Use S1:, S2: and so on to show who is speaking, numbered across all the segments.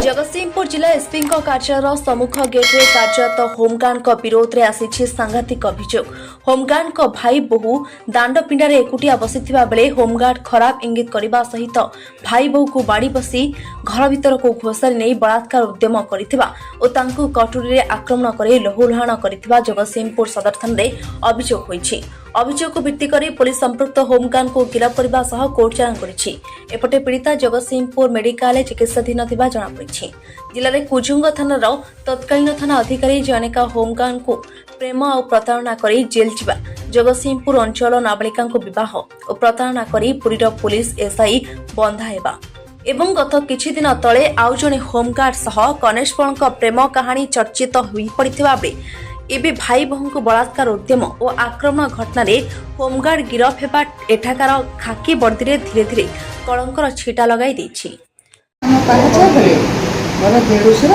S1: जगतसिंहपुर जिला एसपी कार्यालय सम्मुख गेट्रे कार्यरत होमगार्ड विरोध में आसी सांघातिक अभियोग। होमगार्ड भाई बोहू दांडपिंडारे एकुटिया बसिथिबा बेले होमगार्ड खराब इंगित करने सहित भाई बोहू को बाड़ी बसी घर भीतर को घोषारी नहीं बलात्कार उद्यम करथिबा और तांकु कटुरी आक्रमण कर लहुलुहाण करथिबा जगतसिंहपुर सदर थाना अभियोग होईछि। अभियोग को भित्ति कर पुलिस संपृक्त होमगार्ड को गिरफ्त करने सह कोर्ट चालाण करिछि। एपटे पीड़िता जगतसिंहपुर मेडिकल चिकित्साधीन थिबा जणा पड़िछि। जिले में कुजुंग थानार तत्कालीन थाना अधिकारी जनेक होमगार्ड को प्रेम और प्रतारणा कर जेल जीवा जगतसिंहपुर अंचल नाबालिका बह और प्रतारणा कर पुरीर पुलिस एसआई बंधा हेबा एवं गत किछि दिन तले आउ जणे होमगार्ड सह कनेस्टेबल प्रेम कहानी चर्चित होई पड़िथिबा बेले एबे भाई बहू को बलात्कार उद्यम और आक्रमण घटना होमगार्ड गिरफ हेबा एठाकार खाकी वर्दी रे धीरे धीरे कलंकर छिटा लगाई देछि।
S2: मोर देढ़शुर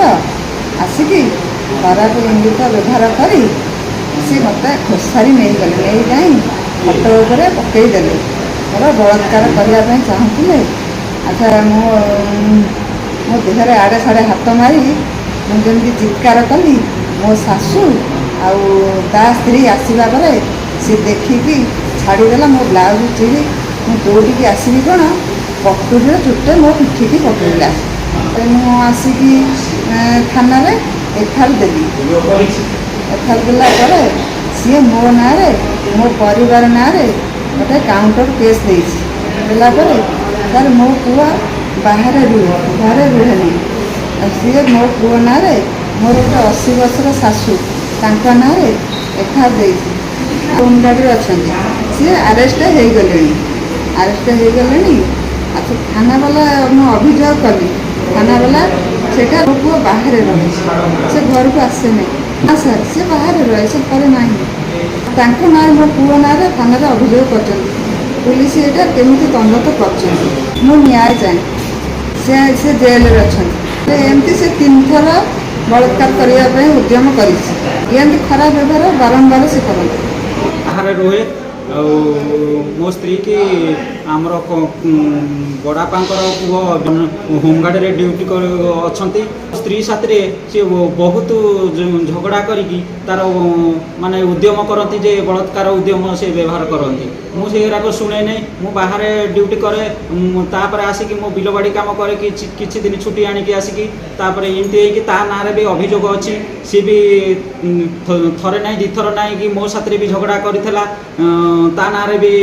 S2: आसिकी खराब इंगित व्यवहार करी सी मत खोसारी नहीं गले नहीं जाई फटो उपरे पकईदे मोर बलात्कार करने चाहूले। अच्छा मो देहरे आड़े साड़े हाथ मारी मुझे चित्कार कली मो शाशु आ स्त्री आसवा बेले सी देखिकी छाड़देला मो ब्लाउज चिड़ी मुझे दौड़ी आसवी कौन पटुरी चुटे मो पिठिकी पकड़ा मुझे आसिकी थाना एफआईआर देली। एफआईआर देला सी मो ना मो परिवार ना गोटे काउंटर केस देला सर मो पुआ बाहर रुहे घरे रुहे सी मो पुआ ना मोर गोटे 80 वर्षर शाशु ना एफआईआर दे होमगार्ड अच्छा सी आरेस्ट हो गले। अच्छा थाना वाला मुझे अभियोग कली थाना वाला से पुआ बाहर रहे से घर को आसे नहीं। हाँ सर से बाहर रहे से करे ना ना मो पुआ ना थाना अभियोग कर पुलिस यहाँ केमी तदंत कर न्याय चाहे से जेल अच्छा एमती से 3 थर बलात्कार करने उद्यम कर खराब व्यवहार बारंबार से करते
S3: रुहे मो स्त्री की आमर बड़ापा पुओ होमगार्ड रे ड्यूटी अच्छा स्त्री साथी सी बहुत झगड़ा करी तार माने उद्यम करती जे बलात्कार उद्यम से व्यवहार करती मुझे शुणे नहीं मु बाहर ड्यूटी करे तापर आसिकी मो बिलबाड़ी काम करे किछि दिन छुट्टी आनिकी आसिकी तापर एमती ता ना भी अभियोग अच्छी सी भी थरे ना दिथर ना कि मो साथी भी झगड़ा करथिला ता ना भी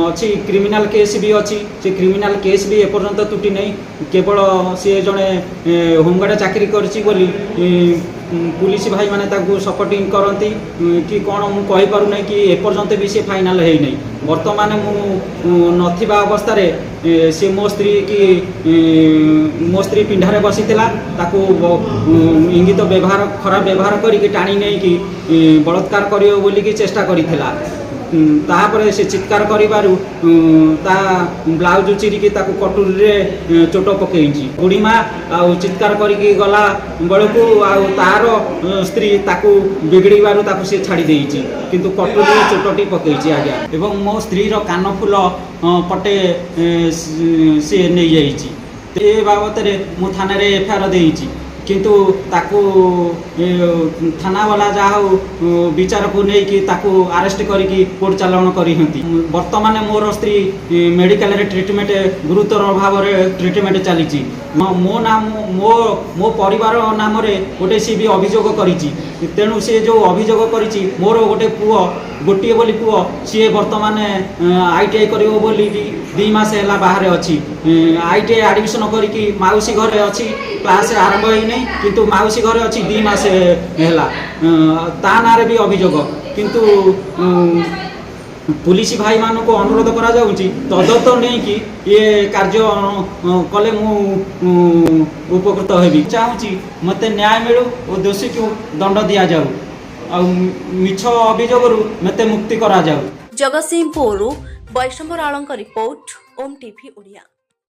S3: अच्छी क्रिमिनाल केस भी अच्छी से क्रिमिनाल केस भी एपर्यंत तुटी नहीं केवल सी जड़े होमगार्ड चाकरी करछि बोली पुलिस भाई माने ताकू सपोर्टिंग करती कि कौन मु कहि पारु नै कि एपर्यंत भी सी फाइनाल है नहीं। वर्तमान मु नथिबा अवस्था रे से मो स्त्री की मो स्त्री पिंढारे बसीथिला ताकू इंगित व्यवहार खराब व्यवहार करी टाणी नहीं कि बलात्कार करियो बोली कि चेष्टा करिथिला तापर से चित्कार करिबारु ता ब्लाउज चिरिकी ताकू कटुरी रे चोट पकेइछि बुढ़ीमा आ चित्कार करिकी गला बेलू आ तार स्त्री ताकू बिगड़ीबारु ताकू से छाड़ी देइछि किंतु कटुरी रे चोटटी पकेइछि आज्ञा एवं मो स्त्री रो कान फुल पटे से नै जाइछि ए बाबत रे मु थाना रे एफआईआर देइछि किंतु ताकू थाना वाला जहाँ विचार को नहीं कि ताकू अरेस्ट करी कोर्ट चालाण करी वर्तमान मोर स्त्री मेडिकल रे ट्रीटमेंट गुरुतर भाव ट्रीटमेंट चली मो नाम मो परिवार नाम रे गोटे सी भी अभियोग करिछि तेणु से जो अभियोग करिछि मोर गोटे पुओ गोटे बोली पुओ सी वर्तमान आईटीआई करिवो बोली 2 मास है बाहर अच्छी आईटीआई एडमिशन करी माउसी घरे अच्छी क्लास आरंभ हो नहीं किंतु माउसी घरे अच्छी 2 मास है ता ना भी अभियोग किंतु पुलिस भाई मान को अनुरोध करा जाउची तदंत नहीं कि ये कार्य कले मु उपकृत हेबी चाहूँगी मते न्याय मिलू और दोषी को दंड दिया जाऊ आ मिछ अभियोग मते मुक्ति करा जाऊ।
S1: जगतसिंहपुर वैष्णव राळंक रिपोर्ट ओम टीवी ओडिया।